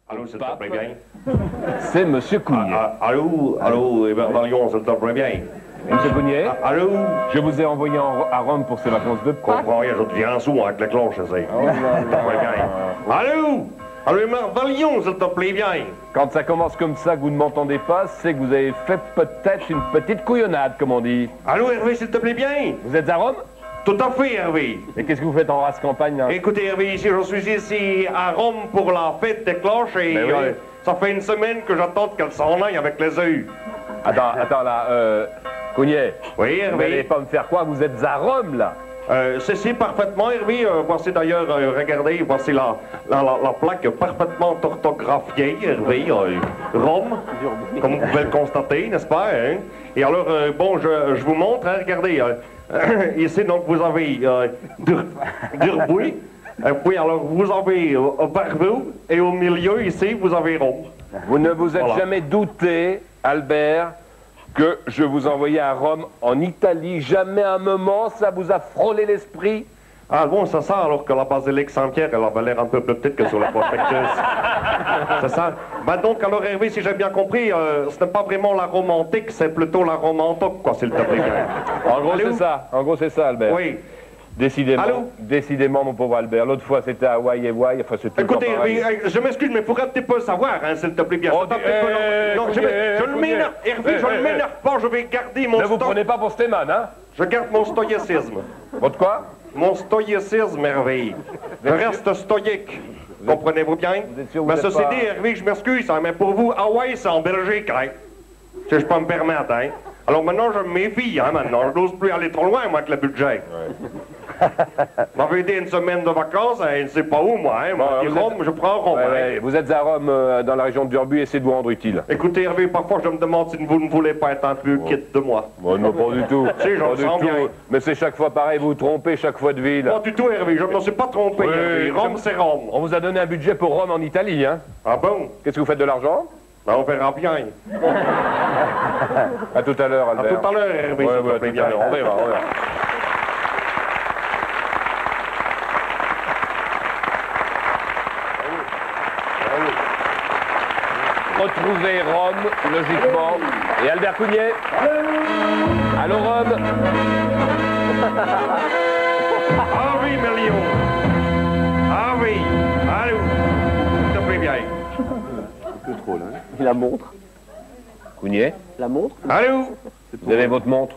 Allô, s'il te plaît bien. C'est Monsieur Cougnet. Allô, Hébert Valion, s'il te plaît bien. Monsieur Cougnet, Allô? je vous ai envoyé à Rome pour ces vacances de Pâques. Comprends rien, je deviens sourd avec la cloche, je sais. Allô? Allô, Hébert Valion, s'il te plaît bien. Quand ça commence comme ça, que vous ne m'entendez pas, c'est que vous avez fait peut-être une petite couillonnade, comme on dit. Allô, Hervé, s'il te plaît bien. Vous êtes à Rome? Tout à fait, Hervé. Et qu'est-ce que vous faites en race campagne, là? Écoutez, Hervé, je suis ici à Rome pour la fête des cloches et oui. ça fait une semaine que j'attends qu'elle s'en aille avec les œufs. Attends, là, Cougnet. Oui, Vous n'allez Hervé. pas me faire quoi? Vous êtes à Rome, là? C'est parfaitement, Hervé. Voici d'ailleurs, regardez, voici la plaque parfaitement orthographiée, Hervé. Rome, comme vous pouvez le constater, n'est-ce pas? Hein? Et alors, bon, je vous montre, hein, regardez. Ici, donc, vous avez Durbuy. Puis, alors, vous avez Barbeau. Et au milieu, ici, vous avez Rome. Vous ne vous êtes Voilà. jamais douté, Albert, que je vous envoyais à Rome, en Italie? Jamais un moment, ça vous a frôlé l'esprit? Ah bon, c'est ça, alors que la basilique Saint-Pierre, elle avait l'air un peu plus petite que sur la prospectus. C'est ça. Ben donc, alors Hervé, si j'ai bien compris, ce n'est pas vraiment la Rome antique, c'est plutôt la Rome antique, quoi, s'il te plaît. En gros, Allô? c'est ça. En gros, c'est ça, Albert. Oui. Décidément, Allô? décidément, mon pauvre Albert. L'autre fois, c'était à Hawaï et Hawaï. Enfin, c'était tout le Écoutez, temps pareil. Hervé, je m'excuse, mais il faudrait un petit peu savoir, hein, s'il te plaît bien. Oh, C'est un petit peu non, je le écoutez, m'énerve, Hervé, je ne m'énerve pas, je vais garder mon Ne vous prenez pas pour Stéman, hein? Je garde mon stoïcisme. Votre quoi? Mon stoïcisme, Hervé. Je reste stoïque. Comprenez-vous bien? Vous êtes sûr que vous Mais êtes ceci pas- dit, Hervé, je m'excuse, hein, mais pour vous, Hawaï, c'est en Belgique, hein? Si je peux me permettre, hein? Alors maintenant, je me méfie, hein, maintenant. Je n'ose plus aller trop loin, moi, avec le budget. M'avait dit une semaine de vacances, hein, je ne sais pas où, moi, hein? Moi, Bon, dit vous Rome, je prends Rome, hein. Ouais, vous êtes à Rome, dans la région de Durbuy, essayez de vous rendre utile. Écoutez, Hervé, parfois, je me demande si vous ne voulez pas être un peu quitte de moi. Bon, non, pas du tout. Si, je Pas le du sens tout. bien. Mais c'est chaque fois pareil, vous vous trompez chaque fois de ville. Pas du tout, Hervé, je ne me suis pas trompé, Oui, Hervé. Rome, c'est Rome. On vous a donné un budget pour Rome en Italie, hein? Ah bon? Qu'est-ce que vous faites de l'argent? Ben, on verra bien. À tout à l'heure, À Albert. tout à l'heure, Hervé, Ouais, s'il te ouais, à plaît tout bien. à l'heure. On verra, on verra. Retrouvez Rome, logiquement. Et Albert Cougnet. Allô, Rome. Ah oui, Mélion. Ah oui. Allô. S'il te plaît bien. La montre. Cougnet, La montre. Allô. vous avez votre montre?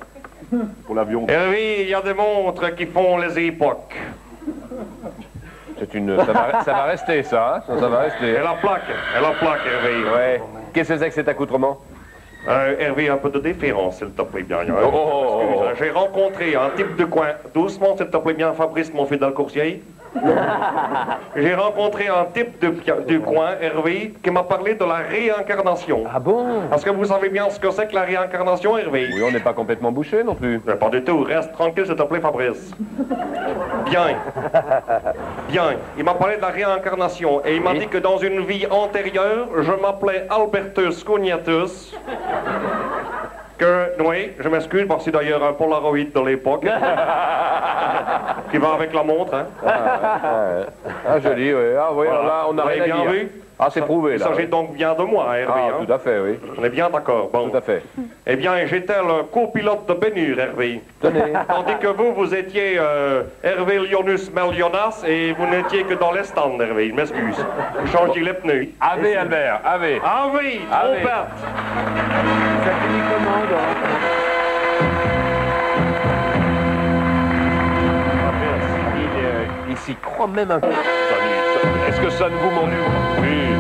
Pour l'avion. Eh oui, il y a des montres qui font les époques. C'est une... Ça va rester, ça, hein? Ça va rester. Et la plaque, Hervé. Ouais. Qu'est-ce que c'est que cet accoutrement? Hervé, un peu de déférence, s'il te plaît bien. Oh, oh, oh. Excuse, j'ai rencontré un type de coin. Doucement, s'il te plaît bien, Fabrice, mon fidèle coursier. J'ai rencontré un type du coin, Hervé, qui m'a parlé de la réincarnation. Ah bon? Est-ce que vous savez bien ce que c'est que la réincarnation, Hervé? Oui, on n'est pas complètement bouché non plus. Mais pas du tout. Reste tranquille, s'il te plaît, Fabrice. Bien. Bien. Il m'a parlé de la réincarnation et il m'a Oui. dit que dans une vie antérieure, je m'appelais Albertus Cognatus. Que, oui, je m'excuse, voici d'ailleurs un Polaroid de l'époque. Qui va avec la montre, hein. Ah, joli, oui. Ah, oui, alors là, on n'a Vous rien avez à bien dire. vu? Ah, c'est prouvé, Il là. s'agit oui. donc bien de moi, Hervé. Ah, hein. tout à fait, oui. On est bien d'accord. Bon. Tout à fait. Eh bien, j'étais le copilote de Bénur, Hervé. Tenez. Tandis que vous étiez Hervé Lionus Melionas et vous n'étiez que dans les stands, Hervé. Je m'excuse. Vous changez les pneus. Ave, Albert, ave. Ah oui, Ah oui. trompette. Ça finit comment, donc? Il s'y croit même un peu. Est-ce que ça ne vous m'ennuie? Oui.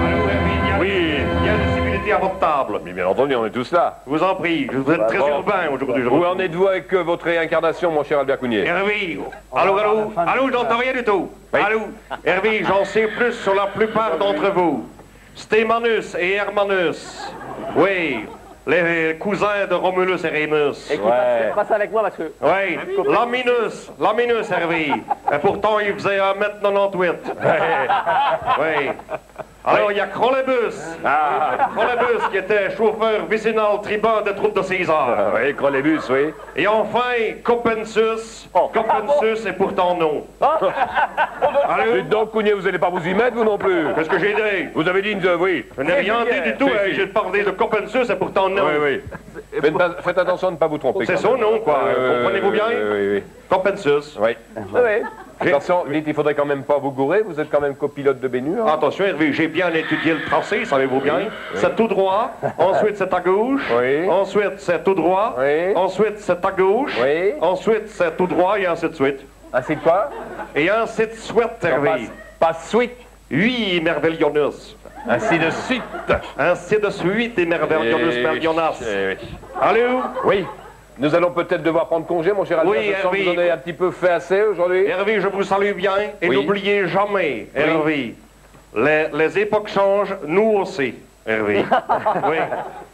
Allô, Hervé, Oui. il y a des civilités à votre table. Mais bien entendu, on est tous là. Je vous en prie, vous êtes très bon. urbain aujourd'hui. je Où trouve. en êtes-vous avec votre réincarnation, mon cher Albert Cougnet? Hervé, allô, allô, j'entends rien du tout. Oui. Allô, Hervé, j'en sais plus sur la plupart d'entre vous. Stémanus et Hermanus. Oui, les cousins de Romulus et Rémus. Écoute, Ouais. passe avec moi parce que... Oui, Laminus, Hervé. Et pourtant, il faisait 1m98. Oui. Alors, il y a Crolébus. Crolébus qui était chauffeur vicinal tribun de troupe de César. Oui, Crolébus, oui. Et enfin, Copensus. Copensus est pourtant non. Allô? Dites donc, Cougnet, vous n'allez pas vous y mettre, vous non plus. Qu'est-ce que j'ai dit? Vous avez dit, oui. Je n'ai rien dit du tout. Si, Hein. si. J'ai parlé de Copensus et pourtant non. Oui, oui. Faites attention de ne pas vous tromper. C'est quand son même. nom, quoi. Comprenez-vous bien? Oui, oui. Copensus. Oui. Attention, dites, il faudrait quand même pas vous gourer, vous êtes quand même copilote de Bénure. Attention, Hervé, j'ai bien étudié le tracé, savez-vous bien? C'est tout droit, ensuite c'est à gauche, Oui. ensuite c'est tout droit, Oui. ensuite c'est à gauche, Oui. ensuite c'est tout droit et ainsi de suite. Ainsi de quoi? Et ainsi de suite, Hervé. Pas suite. Oui, merveillonnus. Ainsi de suite. Ainsi de suite, et merveillonnus, merveillonnus. Allô? Oui. Nous allons peut-être devoir prendre congé, mon cher Albert. Oui, Je sens que Hervé. vous en avez un petit peu fait assez aujourd'hui. Hervé, je vous salue bien et Oui. n'oubliez jamais, Hervé, les époques changent, nous aussi, Hervé. Oui,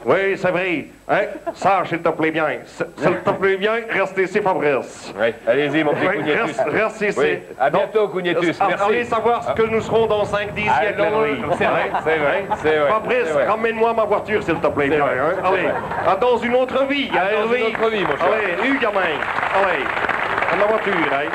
oui, c'est vrai. Hein? Sache, s'il te plaît bien. S'il te plaît bien, reste ici, Fabrice. Oui. Allez-y, mon petit Oui, Cougnetus. reste ici. Oui. À bientôt, Donc, Cougnetus. Merci. Allez savoir ce que nous serons dans 5-10 siècles, Allons, Hervé. c'est vrai, c'est vrai, c'est vrai. Fabrice, C'est vrai. ramène-moi ma voiture, s'il te plaît bien. vrai, Hein? c'est Allez, vrai. dans une autre vie, hein, Dans Hervé. une autre vie, mon cher. Allez, gamin. Allez, à ma voiture, hein.